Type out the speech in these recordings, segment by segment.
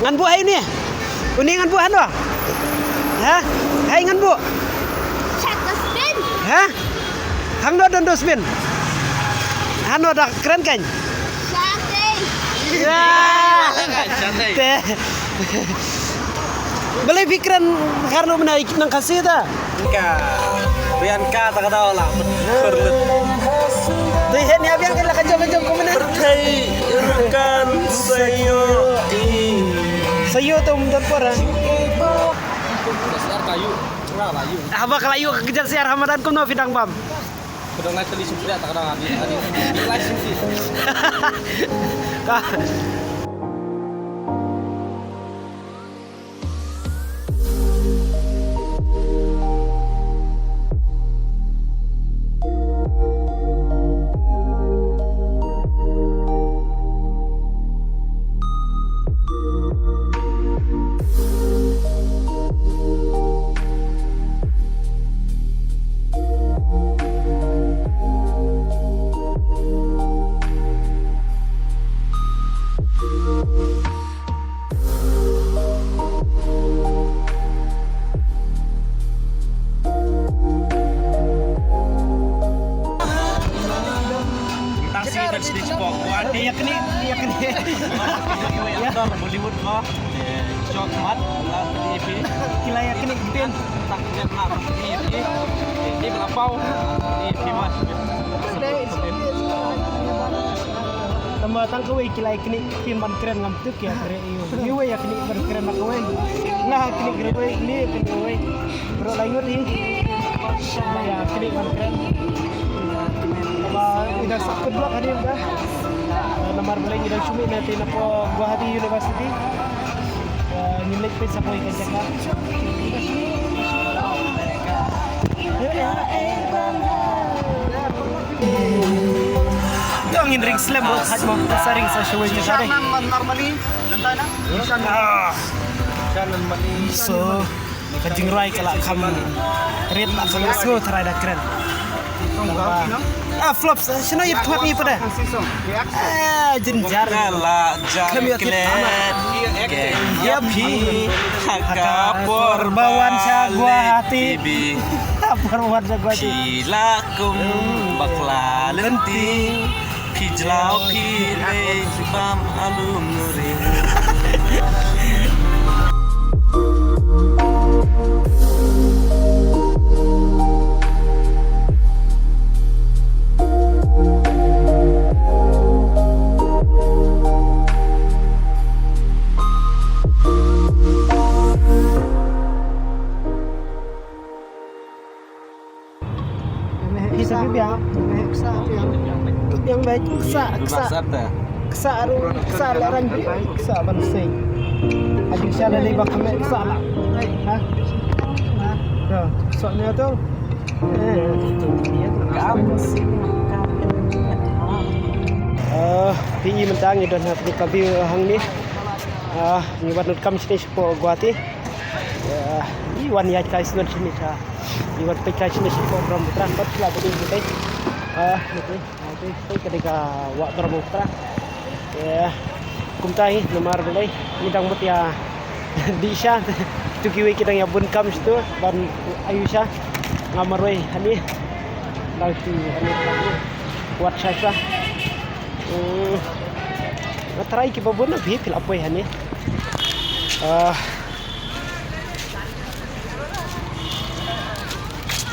Ngan bu hai ni. Uni ngan bu han doh. Ha? Hai ngan bu. Check the spin. Ha? Hang do don spin. Hano dah keren kan? Sate. Ya. Teh. Beli pikiran karena menaik nang kasih ta. Bianca tak tahu lah. Tuh ini apa yang kita kejam-kejam kemana? Pertai rekan sayo. Sayo tu mundur pora. Dasar kayu, cerah layu. Apa kelayu kejar siar Ramadan kuno bidang bam. Pedang naik teli sumpah tak ada di live sini. Yakni. Ya, Bollywood kok. Shot mat, lah TV. Kila yakni pin. Tak lihat nak TV. Ini melapau. TV mas. Tama tang kawai kila yakni pin ban keren ngam tuk ya kere iyo. Ni we yakni ban keren nak kawai. Nah yakni kere we ni kan kawai. Bro lainut ni. Ya yakni ban keren. Tama ida sakut dua kali dah. Nomor boleh kita cumi nanti napo Guwahati University. Nilik pe sa poy kajaka. Yang in ring slam buat haj mau saring sa show ni tadi. Normally, lantai na. Channel mali. So kajing rai kala kam red nak so terada keren. Flops, sino yip thot ni pada? Jenjar Kala jaklet. Ya pi. Kapor bawan sa Guwahati. Bawan sa Guwahati. Kilakum bakla lenting. Pijlau pile bam alum nurin. Bisa biang, yang baik kesa laran kesa bansai. Adik saya dari bakal kesa lah. Hah? Nah, soalnya tu. Tinggi mentang dan hati kabi hang ni. Ni wanut kami sini sepo Guwahati. Iwan ya kai sini sini ta. Iwan pe kai sini sepo Brahmaputra kot lah tadi kita. Itu ketika wak Brahmaputra. Ya, kumtai nomor boleh. Midang mutia Disha. Tu kiwi kita yang bun kam situ ban Ayusha ngamaroi hani. Lagi hani buat saya. Try kita bun lebih fil apa hani.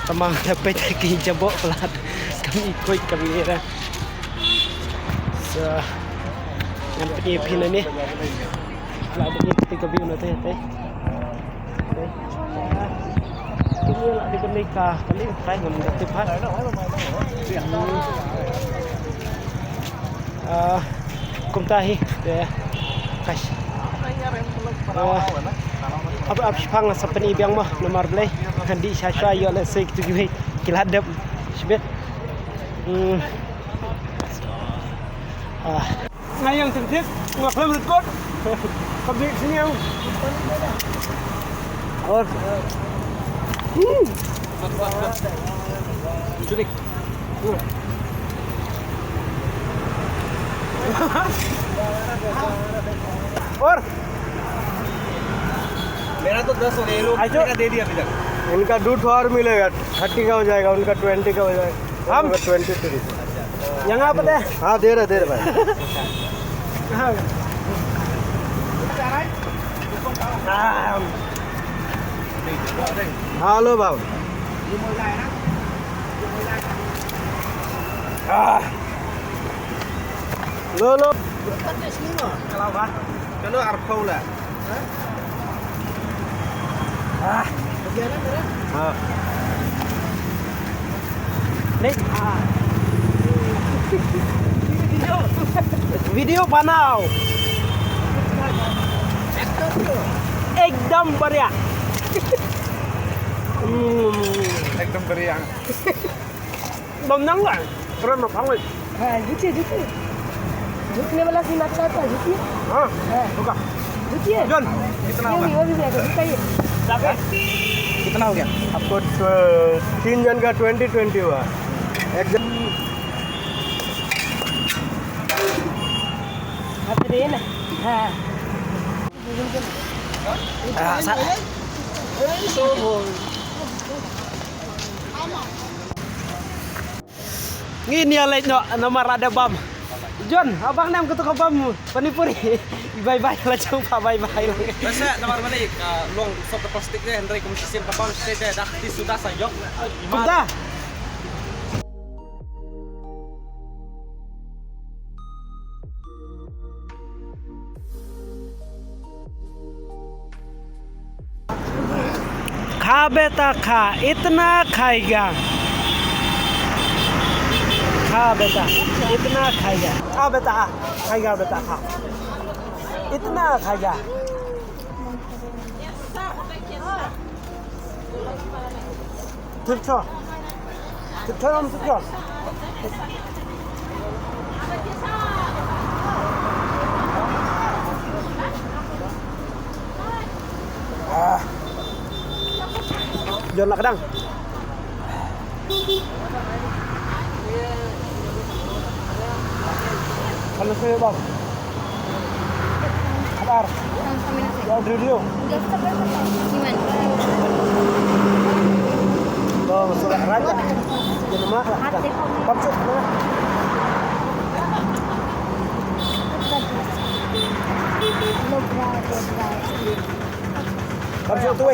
Tamang dapat lagi jabok pelat kami ikut kami era. So yang pergi pin ni pelat ini ketika view nanti teh. Ini lah di nikah kali try ngam dapat hat. Kumtahi deh kas. Apa pang sa panibiyang mo nomor blay hindi siya yo let's say to give kiladap sibet ngayang tentip ngaklam rekod kabik sini yang or culik or मेरा तो 10 हो गया, ये लोग आजो। का दे दिया अभी तक। इनका 2 और मिलेगा, 30 का हो जाएगा, उनका 20 का हो जाएगा, हम 23। यहाँ पता है? हाँ दे रहे भाई। हाँ लो भाव। लो चलो अर्फाऊ lah. हाँ नहीं वीडियो बनाओ एकदम बढ़िया। एकदम बढ़िया. बम नंग lah keren banget। झुकने वाला सीन अच्छा था, झुकिए। हाँ होगा झुकिए। John कितना नहीं, होगा? वो भी जाएगा, झुकाइए। कितना हो गया? आपको 3 जन का 20 हुआ, एक जन अब ये ना, हाँ। Ini alay nomor ada bam. John, abang nam ke tukang bam panipuri. Bye-bye lah coba bye-bye. Masa nomor balik long soft plastik deh, Hendrik kumsisin papam state dah sudah sayok. Sudah. खा बेटा खा, इतना खाएगा। खा बेटा, इतना खाएगा। खा बेटा, खाएगा बेटा खा। इतना खाएगा। ठीक छो, ठीक छो हम ठीक छो। John nak kadang. Kalau saya bang, kabar. Ya video. Gimana? Oh, sudah raja. Jangan mak. Kapsut. Kapsut tu.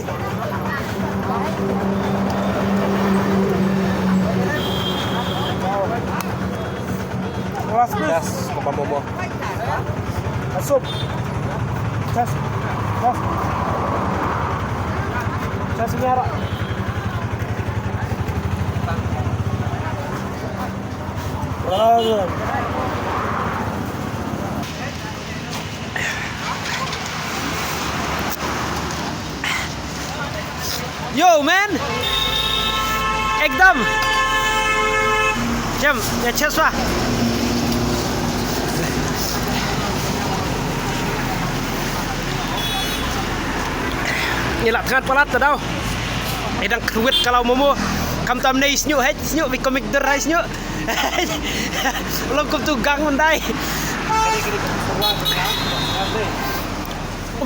Yes, Papa Momo. Masuk. Cas. Cas. Cas merah. Yo man. एकदम jam ya cheswa nilak kan palat tau edang kruit kalau momo kam tam nei snyu het snyu vi komik der rai snyu belum kum tu gang mendai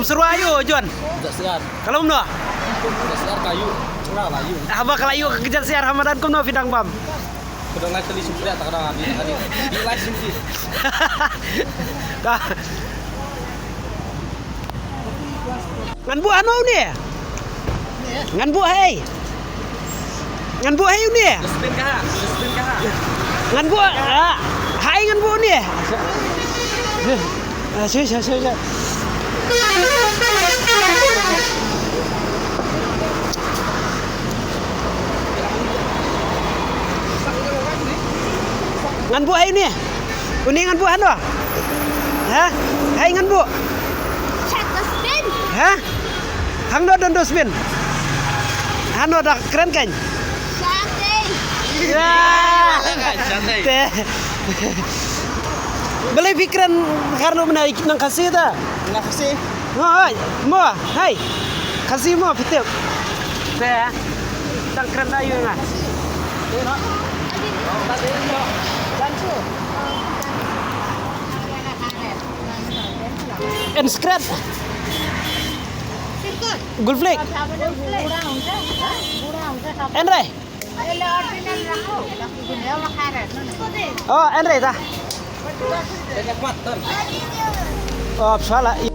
Serua ayo John Tidak siar. kalau no Tidak siar kayu. Curang layu. haba kalayu kejar siar Ramadan kum no vidang bam Kedang lain kali sudah tak kadang di live sih. dah ngan bu ano ni ngan bu hey ngan bu hey ni Spin kah? Spin kah? ngan bu hai ngan bu ni saya ngan bu hai ni uni ngan bu ano ha hai ngan bu Check the spin. ha hang do don do spin hano dah keren kan Cantik. ya Cantik. teh beli pikiran karena menaik nang kasih ta Nggak sih. hai mo hai kasih mo pitip teh tang keren ayu nga and scratch Sikut. Gulflick. Andre. Oh, Andre ta. Banyak kuat, Ton. Oh, salah.